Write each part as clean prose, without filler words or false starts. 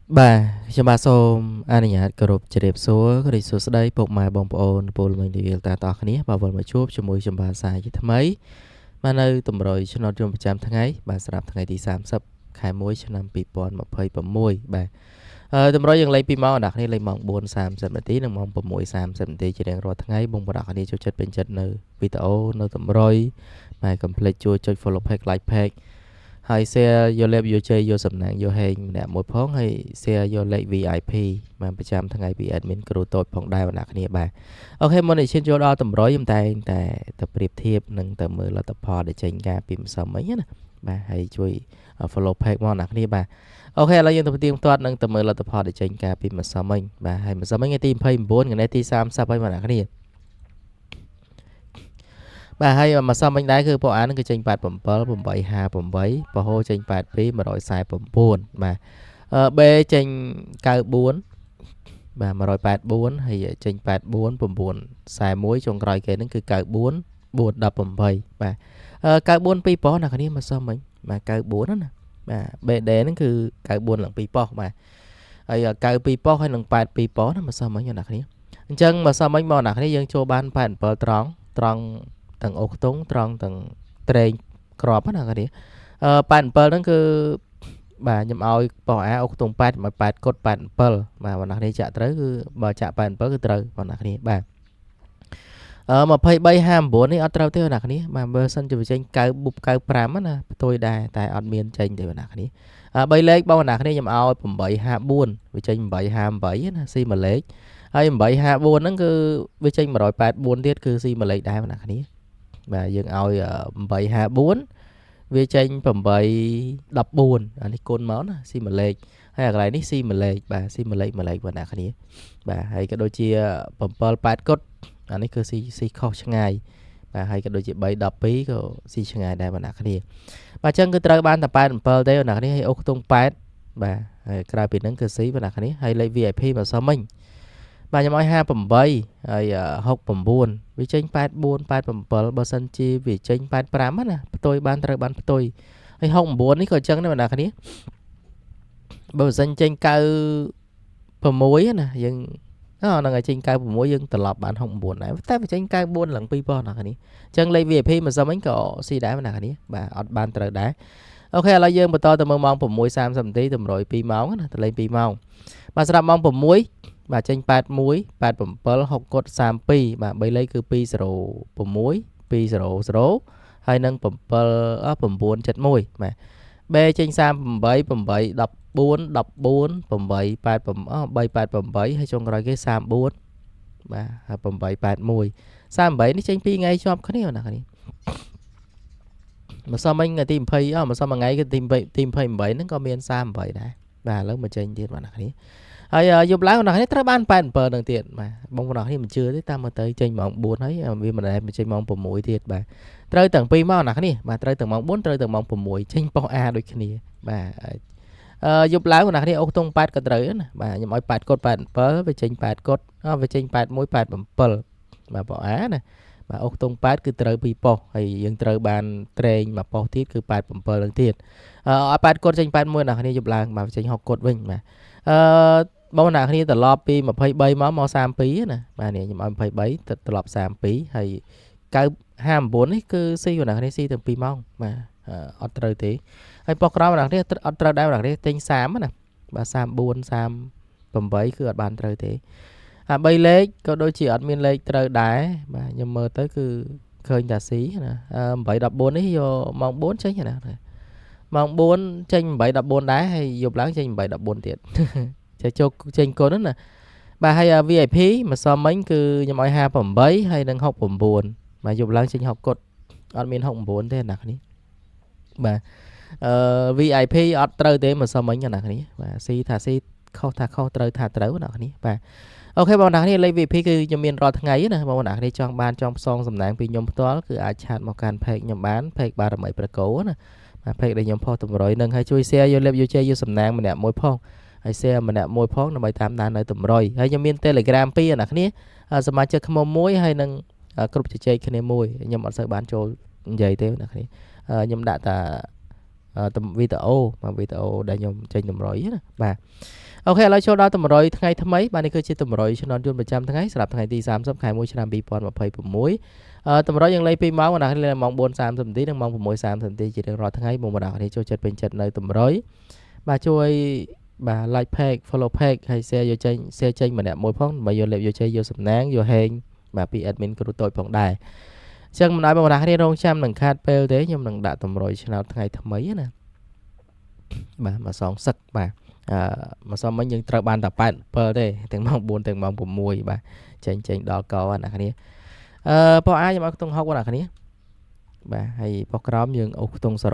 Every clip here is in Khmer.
Bà cho bà xôm anh nhạt cờ rụp chỉ đẹp số có đi số đây bột mài bông ôn bồn mình đi ta tỏ khné bà vợ mà chụp cho mùi cho bà xài chứ thấm ấy mà nơi tụm rồi cho nó trong trăm tháng ấy bà sẽ làm tháng ngày đi xàm sắp khai muối cho năm bị bòn mà phơi bầm môi bà tụm rồiยังlấy pi máu đặtนี่เลยมองบน30 นาทีนึงมองประมวย30 นาทีจะแดงรอทั้งไงบงประดักนี่จะจัดเป็นจัดเนอวิดีโอเนอตมรอยมา complete ช่วยจด follow page like page ให้ share โยเล็บโยเจโยสำนักโยเฮงเนี่ยมวยพ้องให้ share โยเล็ก VIP มาประจำทั้งไงปีแอดมินกรูโตดพ้องได้วันนักนี่บ่าโอเคมันในเช่นโยดอตมรอยยังแต่เปรียบเทียบหนึ่งแต่มือเราแต่พอได้ใจงานปีมสมัยนะบ่าให้ช่วย follow page มันนักนี่บ่า ok แล้วយើងទៅផ្ទៀងផ្ទាត់នឹងទៅមើលលទ្ធផលដែលចេញការពីម្សិលមិញបាទហើយម្សិលមិញថ្ងៃទី29ថ្ងៃទី30ហើយបងប្អូនគ្នាបាទហើយម្សិលមិញដែរគឺពួកអានគឺចេញ87 858ពហោចេញ82 149បាទB ចេញ94បាទ184ហើយចេញ84 941ចុងក្រោយគេហ្នឹងគឺ94 418បាទ94 2ប៉ុណ្ណាគ្នាម្សិលមិញបាទ94ណាបាទ BD ហ្នឹងគឺ94ឡើង2ប៉ុបាទហើយ92ប៉ុហើយនឹង82ប៉ុណាម្សិលមិញអ្នកគ្នាអញ្ចឹងម្សិលមិញមកអ្នកគ្នាយើងចូលបាន87ត្រង់ទាំងអូខ្ទង់ត្រង់ទាំងត្រេងក្របណាអ្នកគ្នា87ហ្នឹងគឺបាទខ្ញុំឲ្យប៉ុអាអូខ្ទង់8មក8កត់87បាទបងអ្នកគ្នាចាក់ត្រូវគឺបើចាក់87គឺត្រូវបងអ្នកគ្នាបាទ23 59នេះអត់ត្រូវទេបងប្អូនគ្នាបាទបើសិនជាចេញ9 បុប95ណាផ្ទុយដែរតែអត់មានចេញទេបងប្អូនគ្នា3លេខបងប្អូនគ្នាខ្ញុំឲ្យ854វាចេញ858ណាស៊ីមួយលេខហើយ854ហ្នឹងគឺវាចេញ184ទៀតគឺស៊ីមួយលេខដែរបងប្អូនគ្នាបាទយើងឲ្យ854វាចេញ814អានេះគុណមកណាស៊ីមួយលេខហើយកន្លែងនេះស៊ីមួយលេខបាទស៊ីមួយលេខបងប្អូនគ្នាបាទហើយក៏ដូចជា7 8កុដអានេះគឺស៊ីខុសឆ្ងាយបាទហើយក៏ដូចជា3 12ក៏ស៊ីឆ្ងាយដែរបងប្អូនគ្នាបាទអញ្ចឹងគឺត្រូវបានតែ87ទេបងប្អូនគ្នាហើយអូខ្ទង់8បាទហើយក្រៅពីហ្នឹងគឺស៊ីបងប្អូនគ្នាហើយលេខ VIP មកសុំមិញបាទខ្ញុំឲ្យ58ហើយ69វាចេញ84 87បើសិនជាវាចេញ85ណាផ្ទុយបានត្រូវបានផ្ទុយហើយ69នេះក៏អញ្ចឹងដែរបងប្អូនគ្នាបើសិនចេញ96ណាយើងហ្នឹងហើយចេញ96យើងត្រឡប់បាន69ដែរតែវាចេញ94ឡើង2ប៉ុណ្ណាគ្នាអញ្ចឹងលេខ VIP មិនសមវិញក៏ស៊ីដែរបងប្អូនគ្នាបាទអត់បានត្រូវដែរអូខេឥឡូវយើងបន្តទៅមើលម៉ោង6:30នាទីតម្រុយ2ម៉ោងណាទៅលេខ2ម៉ោងបាទសម្រាប់ម៉ោង6បាទចេញ81 87 6កុដ32បាទ3លេខគឺ206 200ហើយនឹង971បាទ B ចេញ38 8 14 14 8 388ហើយចុងក្រោយគេ34បាទហើយ881 38នេះចេញ2ថ្ងៃជាប់គ្នាណាគ្នាម្សិលមិញថ្ងៃទី20ម្សិលមួយថ្ងៃគឺទី28ហ្នឹងក៏មាន38ដែរបាទឥឡូវមកចេញទៀតបងប្អូនគ្នាហើយយប់ឡើងបងប្អូនគ្នាត្រូវបាន87នឹងទៀតបាទបងប្អូនគ្នាមិនជឿទេតាមមើលទៅចេញម៉ោង4ហើយវាមិនដែលចេញម៉ោង6ទៀតបាទត្រូវទាំង2ម៉ោងណាគ្នាបាទត្រូវទាំងម៉ោង4ត្រូវទាំងម៉ោង6ចេញប៉ុស A ដូចគ្នាបាទយប់ឡើងបងប្អូនគ្នាអូខ្ទង់8ក៏ត្រូវណាបាទខ្ញុំឲ្យ8កុដ87វាចេញ8កុដវាចេញ81 87បាទប៉ុស A ណាបាទអូខ្ទង់8គឺត្រូវ2ប៉ុសហើយយើងត្រូវបានត្រេងមួយប៉ុសទៀតគឺ87នឹងទៀតឲ្យ8កុដចេញ81ណាគ្នាយប់ឡើងបាទចេញ6កុដវិញបាទបងប្អូនគ្នាត្រឡប់ពី23មក32ណាបាទនេះខ្ញុំឲ្យ23ត្រឡប់32ហើយ959នេះគឺស៊ីបងប្អូនគ្នាស៊ីទាំង2ម៉ោងបាទអត់ត្រូវទេហើយប៉ុសក្រោមបងប្អូនគ្នាអត់ត្រូវដែរបងប្អូនគ្នាទិញ30ណាបាទ34 38គឺអត់បានត្រូវទេ3លេខក៏ដូចជាអត់មានលេខត្រូវដែរបាទខ្ញុំមើលទៅគឺឃើញតាស៊ីណា8 14នេះយកម៉ោង4ចេញណាម៉ោង4ចេញ8 14ដែរហើយយប់ឡើងចេញ8 14ទៀតចូលចេញកូនណាបាទហើយ VIP ម្សិលមិញគឺខ្ញុំឲ្យ58ហើយនឹង69បាទយប់ឡើងចេញ6កុដអត់មាន69ទេណាគ្នាបាទVIP អត់ត្រូវទេម្សិលមិញណាគ្នាបាទស៊ីថាស៊ីខុសថាខុសត្រូវថាត្រូវណាគ្នាបាទអូខេបងប្អូនគ្នាលេខ VIP គឺខ្ញុំមានរាល់ថ្ងៃណាបងប្អូនគ្នាចង់បានចង់ផ្សងសំណាងពីខ្ញុំផ្ទាល់គឺអាចឆាតមកកាន់ page ខ្ញុំបាន page បារមីប្រកោណាបាទ page ដែលខ្ញុំផុសតម្រុយនឹងហើយជួយ share យកលេបយកជ័យយកសំណាងម្នាក់មួយផងហើយ share ម្នាក់មួយផងដើម្បីតាមដាននៅតម្រុយហើយខ្ញុំមាន Telegram 2អ្នកគ្នាសមាជិកខ្មុំមួយហើយនឹងគ្រប់ជជែកគ្នាមួយខ្ញុំអត់សូវបានចូលនិយាយទេអ្នកគ្នាខ្ញុំដាក់តា វីដេអូដែលខ្ញុំចេញតម្រុយណាបាទអូខេឥឡូវចូលដល់តម្រុយថ្ងៃថ្មីបាទនេះគឺជាតម្រុយឆ្នោតយន្តប្រចាំថ្ងៃសម្រាប់ថ្ងៃទី30ខែ1ឆ្នាំ2026តម្រុយយើងលេង2ម៉ោងបងប្អូនលេងម៉ោង 4:30 នាទីនិងម៉ោង 6:30 នាទីជារៀងរាល់ថ្ងៃបងប្អូនចូលចិត្តពេញចិត្តនៅតម្រុយបាទជួយបាទ like page follow page ហើយ share យកចេញ share ចេញម្នាក់មួយផងដើម្បីយកលេបយកជ័យយកសំណាងយកហេងបាទពី admin គ្រូតូចផងដែរអញ្ចឹងមិនឲ្យបងប្អូនគ្នារងចាំនឹងខាតពេលទេខ្ញុំនឹងដាក់តម្រុយឆ្នោតថ្ងៃថ្មីណាបាទមកសងសឹកបាទមកសមមិញយើងត្រូវបានតែ87ទេទាំងម៉ោង 4 ទាំងម៉ោង 6 បាទចេញដល់កណាគ្នាប៉ុសអាខ្ញុំឲ្យខ្ទង់60ណាគ្នាបាទហើយប៉ុសក្រោមយើងអូសខ្ទង់0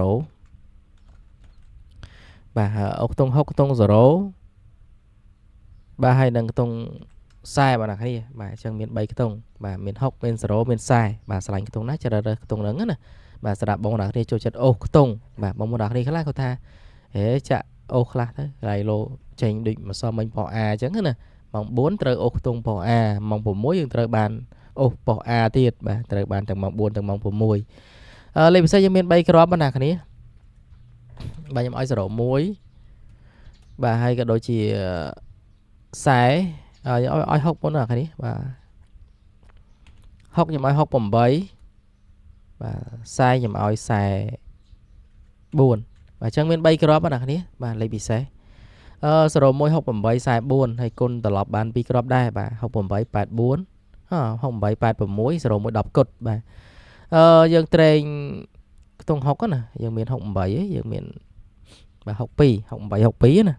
បាទអូសខ្ទង់60ខ្ទង់0បាទហើយនឹងខ្ទង់40បាទណាគ្នាបាទអញ្ចឹងមាន3ខ្ទង់បាទមាន60មាន0មាន40បាទឆ្លាញ់ខ្ទង់ណាជ្រើសរើសខ្ទង់ហ្នឹងណាបាទសម្រាប់បងប្អូនគ្នាចូលចិត្តអូសខ្ទង់បាទបងប្អូនគ្នាខ្លះគាត់ថាហេចាក់អូសខ្លះទៅឡៃឡូចេញដូចមកសមមិញប៉ុសអាអញ្ចឹងណាម៉ោង 4 ត្រូវអូសខ្ទង់ប៉ុសអាម៉ោង 6 យើងត្រូវបានអូសប៉ុសអាទៀតបាទត្រូវបានទាំងម៉ោង 4 ទាំងម៉ោង 6លេខពិសេសយើងមាន3គ្រាប់បាទណាគ្នាបាទខ្ញុំឲ្យ01បាទហើយក៏ដូចជា40ឲ្យ60មុនណាគ្នាបាទ60ខ្ញុំឲ្យ68បាទ40ខ្ញុំឲ្យ44បាទអញ្ចឹងមាន3គ្រាប់ណាគ្នាបាទលេខពិសេស01 68 44ហើយគុណត្រឡប់បាន2គ្រាប់ដែរបាទ68 84 68 86 01 10គុតបាទយើងត្រេងខ្ទង់60ណាយើងមាន68យើងមានបាទ62ណា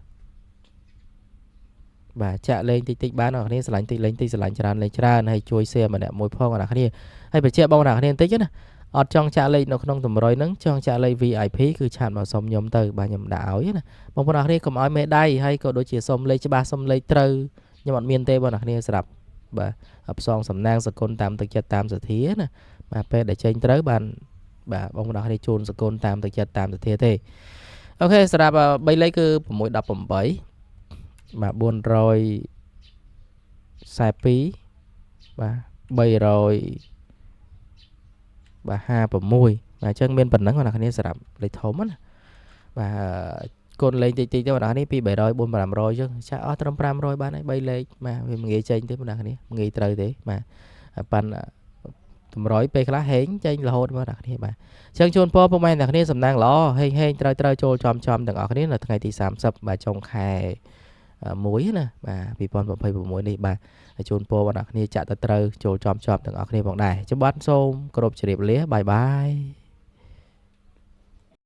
បាទចាក់លេងតិចបានបងប្អូនស្រឡាញ់តិចលេងតិចស្រឡាញ់ច្រើនលេងច្រើនហើយជួយ share ម្នាក់មួយផងបងប្អូនហើយបញ្ជាក់បងប្អូនបន្តិចណាអត់ចង់ចាក់លេខនៅក្នុងតម្រុយហ្នឹងចង់ចាក់លេខ VIP គឺឆាតមកសុំខ្ញុំទៅបាទខ្ញុំដាក់ឲ្យណាបងប្អូនកុំឲ្យមេដៃហើយក៏ដូចជាសុំលេខច្បាស់សុំលេខត្រូវខ្ញុំអត់មានទេបងប្អូនស្រាប់បាទផ្សងសំណាងសកុនតាមទឹកចិត្តតាមសទ្ធាណាបាទពេលដែលចេញត្រូវបានបាទបងប្អូនជូនសកុនតាមទឹកចិត្តតាមសទ្ធាទេអូខេសម្រាប់3លេខគឺ618បាទ442បាទ300បាទ56បាទអញ្ចឹងមានប៉ុណ្ណឹងបងប្អូនសម្រាប់លេខធំណាបាទកូនលេងតិចទេបងប្អូនពី300 400 500អញ្ចឹងចាក់អស់ត្រឹម500បានហើយ3លេខបាទវាមិនងាយចេញទេបងប្អូនមិនងាយត្រូវទេបាទប៉ាន់តម្រុយពេលខ្លះហេងចេញរហូតបងប្អូនបាទអញ្ចឹងជូនពរពុកម៉ែអ្នកគ្នាសំណាងល្អហេងត្រូវចូលចំទាំងអស់គ្នានៅថ្ងៃទី30បាទចុងខែ1ណាបាទ2026នេះបាទហើយជូនពរបងប្អូនគ្នាចាក់ទៅត្រូវចូលចំទាំងអស់គ្នាផងដែរចាំបាទសូមគោរពជម្រាបលាបាយបាយ